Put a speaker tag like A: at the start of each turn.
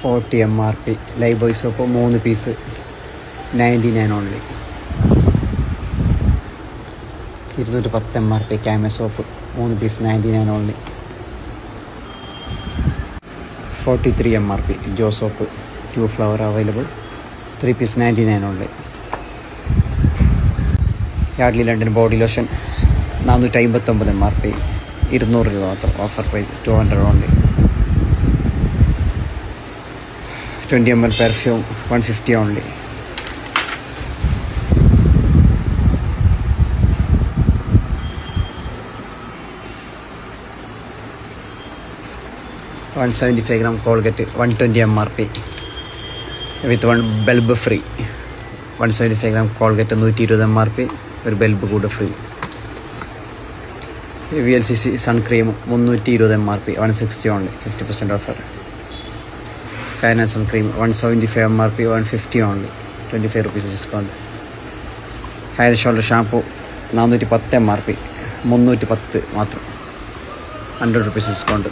A: 40 MRP. Lifebuoy soap 3 piece 99 only. 210 MRP. Camay soap 3 piece 99 only. 43 MRP. ജോ soap 2 flower available 3 piece 99 only. Yardley London body lotion 459 MRP. 200 രൂപ മാത്രം. Offer price 200 only. 20 ml perfume 150 only. $175 Colgate 120 MRP with 1 bulb free. 175 Colgate 120 MRP, ഒരു bulb കൂടെ free. VLCC sun cream 320 MRP 160 only. 50% offer. Fair and sun cream 175 MRP 150 only. 25 rupees discount. Hair shoulder shampoo 410 MRP 310 മാത്രം. 100 rupees discount.